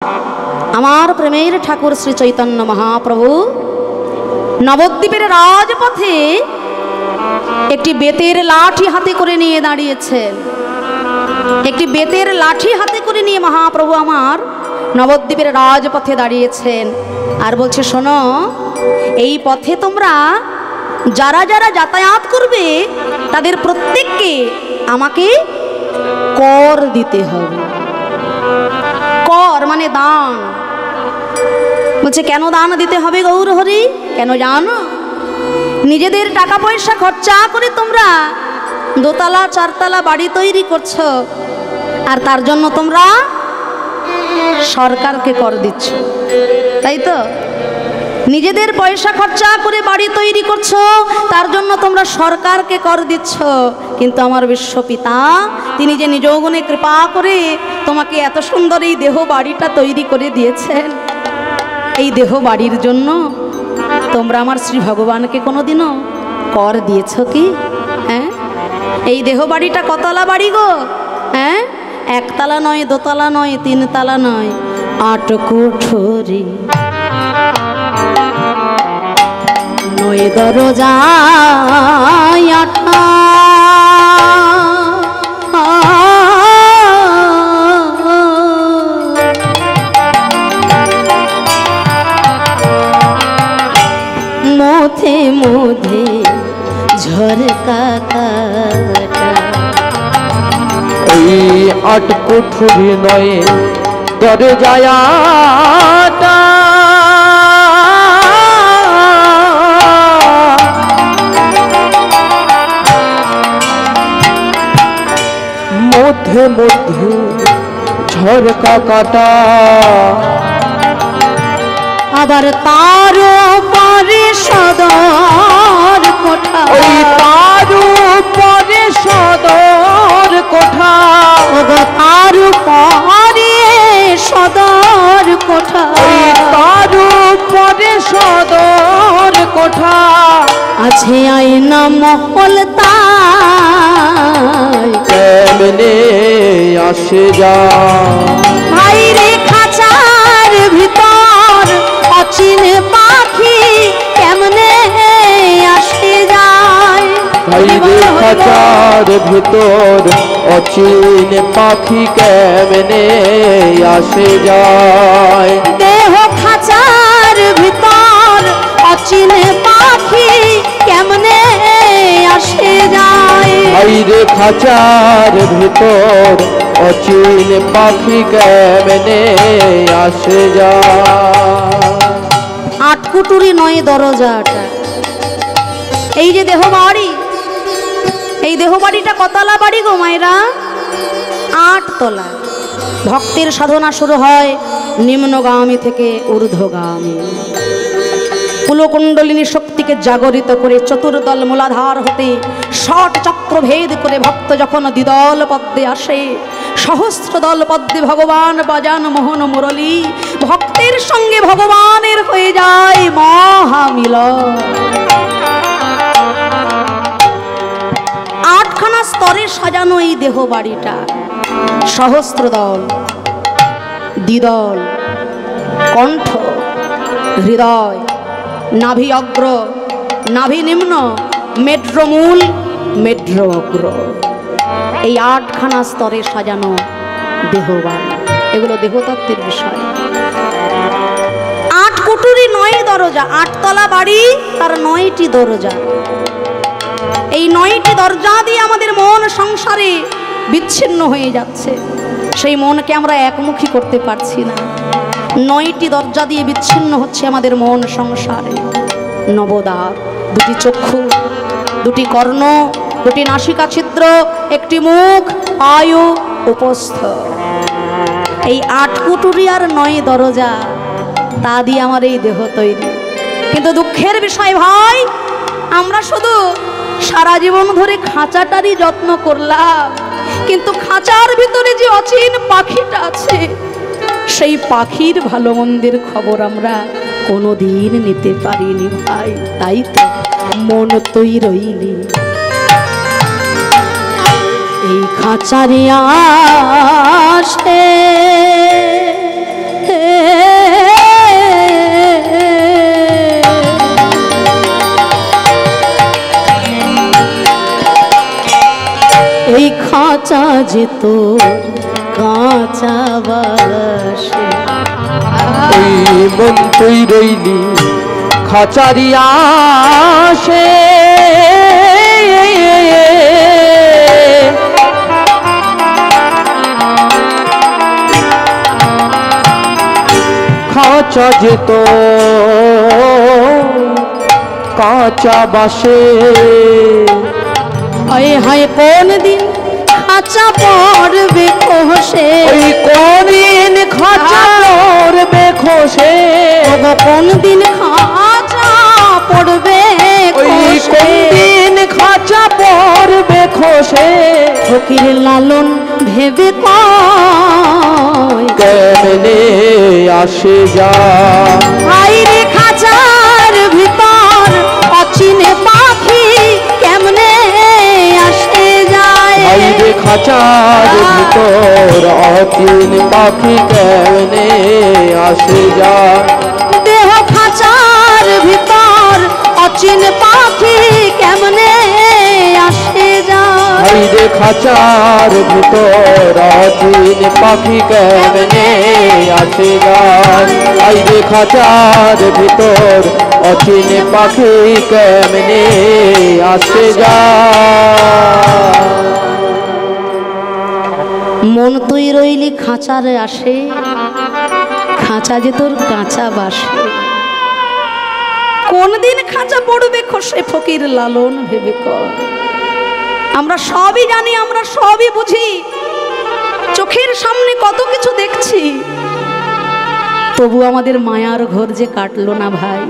আমার প্রেমের ঠাকুর শ্রী চৈতন্য মহাপ্রভু নবদ্বীপের রাজপথে একটি বেতের লাঠি হাতে করে নিয়ে দাঁড়িয়েছেন। একটি বেতের লাঠি হাতে করে নিয়ে মহাপ্রভু আমার নবদ্বীপের রাজপথে দাঁড়িয়েছেন আর বলছে, শোনো, এই পথে তোমরা যারা যারা যাতায়াত করবে তাদের প্রত্যেককে আমাকে কর দিতে হবে। কর মানে দান। বলছে, কেন দান দিতে হবে গৌর হরি? কেন জানো? নিজেদের টাকা পয়সা খরচা করে তোমরা দোতলা চারতলা বাড়ি তৈরি করছো, আর তার জন্য তোমরা সরকারকে কর দিচ্ছ, তাই তো? নিজেদের পয়সা খরচা করে বাড়ি তৈরি করছো, তার জন্য তোমরা সরকারকে কর দিচ্ছ। কিন্তু আমার বিশ্বপিতা তিনি যে নিজ গুণে কৃপা করে তোমাকে এত সুন্দর এই দেহ বাড়িটা তৈরি করে দিয়েছেন, এই দেহ বাড়ির জন্য তোমরা আমার শ্রী ভগবানকে কোনোদিনও কর দিয়েছ কি? হ্যাঁ, এই দেহ বাড়িটা কতলা বাড়ি গো? হ্যাঁ, একতলা নয়, দোতলা নয়, তিনতলা নয়, 8 কুঠরি, 9 দরজা, 8 মধ্যে মধ্যে ঝরকা কাটা। ওই 8 কুঠরি নয় দরজায় আটা, মধ্যে মধ্যে ঝরকা কাটা। আবার তার পরে সদর কোঠা, ওই তার পরে সদর কোঠা, তার পরে সদর কোঠা, ওই তার পরে সদর কোঠা। আছে আয়না মহল, তাই কেমনে আসে যা ভাই রে খাঁচার ভিতর অচিন পাখি কেমনে আসে যায়। ভাইরে খাঁচার ভিতর অচিন পাখি কেমনে আসে যায়। দেহ খাঁচার ভিতর অচিন পাখি কেমনে আসে যায়। ভাইরে খাঁচার ভিতর অচিন পাখি কেমনে আসে যায়। 8 কুঠরি 9 দরজাটা, এই যে দেহ বাড়ি, এই দেহ বাড়িটা কতলা বাড়ি গো মায়েরা? 8 তলা। ভক্তের সাধনা শুরু হয় নিম্নগামী থেকে ঊর্ধ্বগামী। কুলকুণ্ডলিনী শক্তিকে জাগরিত করে চতুর্দল মূলাধার হতে ৬০ চক্র ভেদ করে ভক্ত যখন দ্বিদল পদ্মে আসে, সহস্র দল পদ্মে ভগবান বাজান মোহন মুরলী, ভক্তের সঙ্গে ভগবানের হয়ে যায় মহামিলন। 8খানা স্তরে সাজানো এই দেহ বাড়িটা, সহস্র দল, দ্বিদল, কণ্ঠ, হৃদয়, নাভি অগ্র, নাভি নিম্ন, মেড্রমূল, মেড্র অগ্র, এই 8খানা স্তরে সাজানো দেহবাড়ি। এগুলো দেহতত্ত্বের বিষয়। 8 কুঠরি 9 দরজা, 8 তলা বাড়ি, তার 9টি দরজা। এই 9টি দরজা দিয়ে আমাদের মন সংসারে বিচ্ছিন্ন হয়ে যাচ্ছে। সেই মনকে আমরা একমুখী করতে পারছি না। 9টি দরজা দিয়ে বিচ্ছিন্ন হচ্ছে আমাদের মন সংসারে। নবদ্বার, 2টি চক্ষু, 2টি কর্ণ, 2টি নাসিকা ছিদ্র, 1টি মুখ, আয়ু, উপস্থ। এই 8 কুঠরি আর 9 দরজা, তা দিয়ে আমার এই দেহ তৈরি। কিন্তু দুঃখের বিষয় ভাই, আমরা শুধু সারা জীবন ধরে খাঁচাটারই যত্ন করলাম, কিন্তু খাঁচার ভিতরে যে অচিন পাখিটা আছে, সেই পাখির ভালো মন্দের খবর আমরা কোনোদিন নিতে পারিনি ভাই। তাই তো মন তুই রইলি এই খাঁচারে আসে যেত কাঁচা বাসে। ওই মন তুই রইলি খাঁচারি আসে, খাঁচা যেত কাঁচা বাসে। হায় হায় কোন দিন খাঁচা পড়বে খসে, ওই কোন দিন খাঁচা পড়বে খসে, কোন দিন খাঁচা পড়বে ওই কোন দিন খাঁচা পড়বে খসে। ফকির লালন ভেবে কয় কেমনে আসে যা, আইরে খাঁচার ভিতর অচিনে পাখি কেমনে আসে যায়। আইরে খাঁচার ভিতর অচিন পাখি কেমনে আসে যা। দেহ খাঁচার ভিতর অচিন পাখি কেমনে আসে যায়। আইরে খাঁচার ভিতর অচিন পাখি কেমনে আসে যা। আইরে খাঁচার ভিতর অচিন পাখি কেমনে আসে যা। মন তুই রইলি খাঁচারে আসে, খাঁচা যে তোর কাঁচা বাসে। কোন দিন খাঁচা পড়বে খসে ফকির লালন ভেবে কর। আমরা সবই জানি, আমরা সবই বুঝি, চোখের সামনে কত কিছু দেখছি, তবু আমাদের মায়ার ঘর যে কাটলো না ভাই।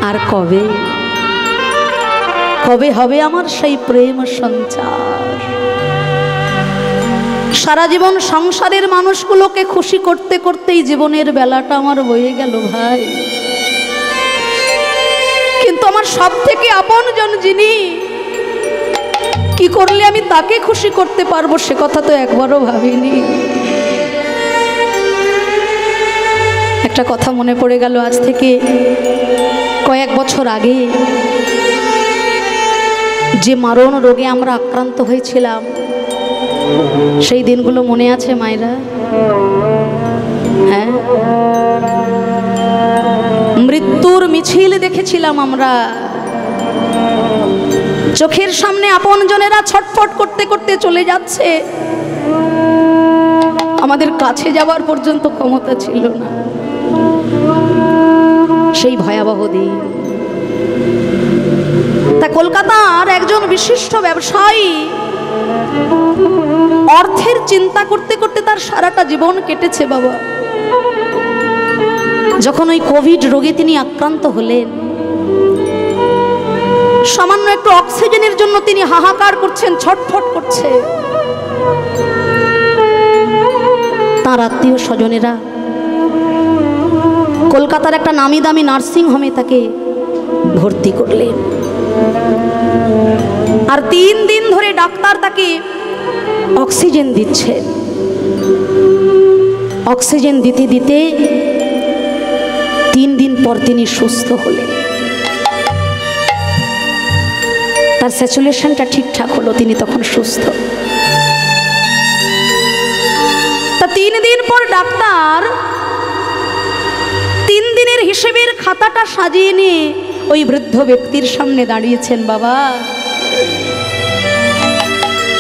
আর কবে কবে হবে আমার সেই প্রেম সঞ্চার। সারা জীবন সংসারের মানুষগুলোকে খুশি করতে করতেই জীবনের বেলাটা আমার বয়ে গেল ভাই। কিন্তু আমার সব থেকে আপনজন যিনি, কি করলে আমি তাকে খুশি করতে পারবো সে কথা তো একবারও ভাবিনি। একটা কথা মনে পড়ে গেল, আজ থেকে কয়েক বছর আগে যে মারণ রোগে আমরা আক্রান্ত হয়েছিলাম, সেই দিনগুলো মনে আছে মায়েরা? হ্যাঁ, মৃত্যুর মিছিল দেখেছিলাম আমরা। চোখের সামনে আপনজনেরা ছটফট করতে করতে চলে যাচ্ছে, আমাদের কাছে যাওয়ার পর্যন্ত ক্ষমতা ছিল না। সেই ভয়াবহ দিন। তা কলকাতার একজন বিশিষ্ট ব্যবসায়ী অর্থের চিন্তা করতে করতে তার সারাটা জীবন কেটেছে বাবা। যখন ওই কোভিড রোগে তিনি আক্রান্ত হলেন, সামান্য একটু অক্সিজেনের জন্য তিনি হাহাকার করছেন, ছটফট করছে। তার আত্মীয় স্বজনেরা কলকাতার একটা নামি দামি নার্সিং হোমে তাকে ভর্তি করলেন। আর 3 দিন ধরে ডাক্তার তাকে অক্সিজেন দিচ্ছেন। অক্সিজেন দিতে দিতে 3 দিন পর তিনি সুস্থ হলেন। তার স্যাচুরেশনটা ঠিকঠাক হলো, তিনি তখন সুস্থ। তা 3 দিন পর ডাক্তার 3 দিনের হিসেবের খাতাটা সাজিয়ে নিয়ে ওই বৃদ্ধ ব্যক্তির সামনে দাঁড়িয়েছেন। বাবা,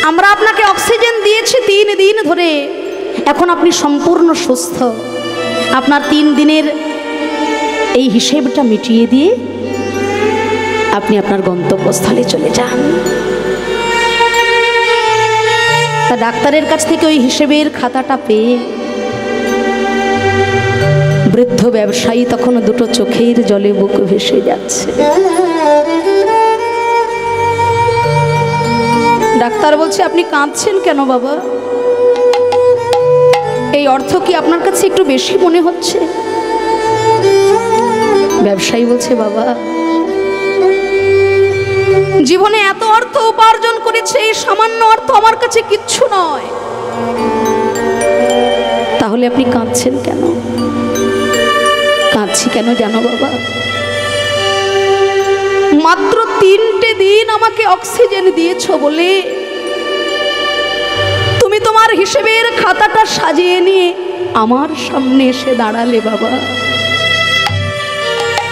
আমরা আপনাকে অক্সিজেন দিয়েছি 3 দিন ধরে, এখন আপনি সম্পূর্ণ সুস্থ। আপনার 3 দিনের এই হিসেবটা মিটিয়ে দিয়ে আপনি আপনার গন্তব্যস্থলে চলে যান। তা ডাক্তারের কাছ থেকে ওই হিসেবের খাতাটা পেয়ে বৃদ্ধ ব্যবসায়ী তখন দুটো চোখের জলে বুক ভেসে যাচ্ছে। ডাক্তার বলছে, আপনি কাঁদছেন কেন বাবা? এই অর্থ কি আপনার কাছে একটু বেশি মনে হচ্ছে? ব্যবসায়ী বলছে, বাবা, জীবনে এত অর্থ উপার্জন করেছে, এই সামান্য অর্থ আমার কাছে কিচ্ছু নয়। তাহলে আপনি কাঁদছেন কেন? কাঁদছি কেন জানো বাবা? মাত্র 3টে দিন আমাকে অক্সিজেন দিয়েছো বলে তুমি তোমার হিসেবের খাতাটা সাজিয়ে নিয়ে আমার সামনে এসে দাঁড়ালে বাবা।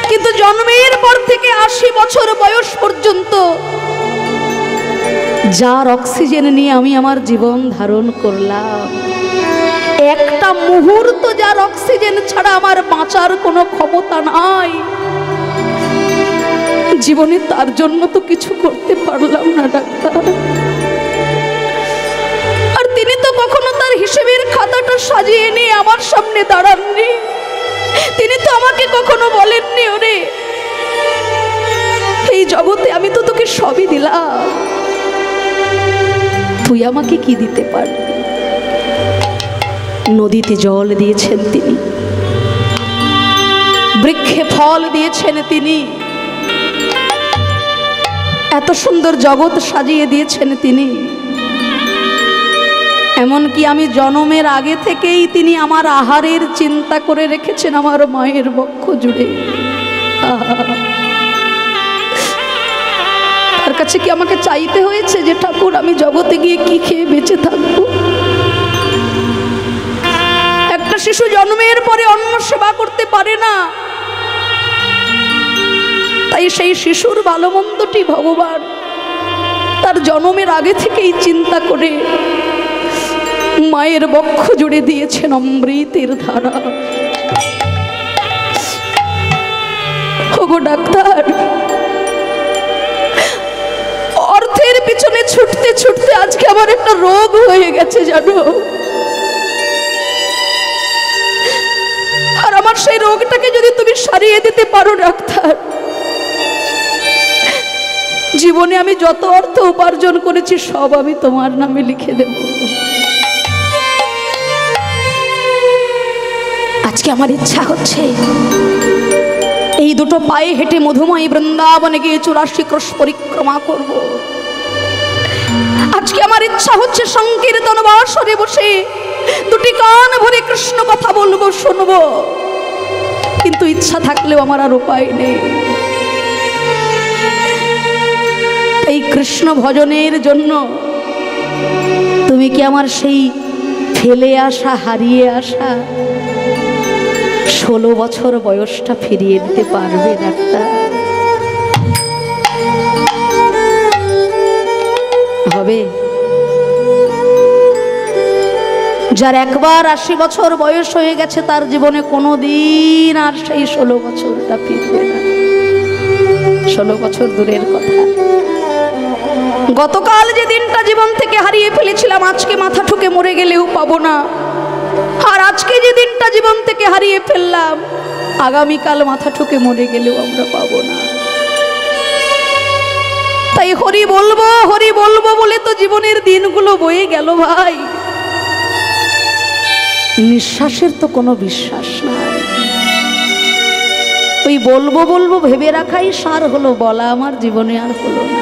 কিন্তু জন্মের পর থেকে 80 বছর বয়স পর্যন্ত যার অক্সিজেন নিয়ে আমি আমার জীবন ধারণ করলাম, একটা মুহূর্ত যার অক্সিজেন ছাড়া আমার বাঁচার কোনো ক্ষমতা নাই, জীবনে তার জন্য তো কিছু করতে পারলাম না ডাক্তার। আর তিনি তো কখনো তার হিসেবের খাতাটা সাজিয়ে নিয়ে আমার সামনে দাঁড়াননি। তিনি তো আমাকে কখনো বলেননি, ওরে এই জগতে আমি তো তোকে সবই দিলাম, তুই আমাকে কি দিতে পারবি? নদীতে জল দিয়েছেন তিনি, বৃক্ষে ফল দিয়েছেন তিনি, এত সুন্দর জগৎ সাজিয়ে দিয়েছেন তিনি। এমনকি আমি জন্মের আগে থেকেই তিনি আমার আহারের চিন্তা করে রেখেছেন আমার মায়ের বক্ষ জুড়ে। তার কাছে কি আমাকে চাইতে হয়েছে যে ঠাকুর আমি জগতে গিয়ে কি খেয়ে বেঁচে থাকবো? একটা শিশু জন্মের পরে অন্য সেবা করতে পারে না, তাই সেই শিশুর ভালো মন্দটি ভগবান তার জন্মের আগে থেকেই চিন্তা করে মায়ের বক্ষ জুড়ে দিয়েছেন অমৃতের ধারা। ওগো ডাক্তার, অর্থের পিছনে ছুটতে ছুটতে আজকে আমার একটা রোগ হয়ে গেছে জানো। আর আমার সেই রোগটাকে যদি তুমি সারিয়ে দিতে পারো ডাক্তার, জীবনে আমি যত অর্থ উপার্জন করেছি সব আমি তোমার নামে লিখে দেব। আজকে আমার ইচ্ছা হচ্ছে এই দুটো পায়ে হেঁটে মধুময় বৃন্দাবনে গিয়ে 84 ক্রোশ পরিক্রমা করব। আজকে আমার ইচ্ছা হচ্ছে সংকীর্তন বাসরে বসে দুটি কান ভরে কৃষ্ণ কথা বলবো, শুনবো। কিন্তু ইচ্ছা থাকলেও আমার আর উপায় নেই। এই কৃষ্ণ ভজনের জন্য তুমি কি আমার সেই ফেলে আসা, হারিয়ে আসা 16 বছর বয়সটা ফিরিয়ে দিতে পারবে ডাক্তার? হবে? যার একবার 80 বছর বয়স হয়ে গেছে তার জীবনে কোনোদিন আর সেই 16 বছরটা ফিরবে না। 16 বছর দূরের কথা, গতকাল যে দিনটা জীবন থেকে হারিয়ে ফেলেছিলাম আজকে মাথা ঠুকে মরে গেলেও পাবো না। আর আজকে যে দিনটা জীবন থেকে হারিয়ে ফেললাম আগামীকাল মাথা ঠুকে মরে গেলেও আমরা পাবো না। তাই হরি বলবো বলে তো জীবনের দিনগুলো বয়ে গেল ভাই। নিঃশ্বাসের তো কোনো বিশ্বাস নাই। ওই বলবো ভেবে রাখাই সার হলো, বলা আমার জীবনে আর হলো না।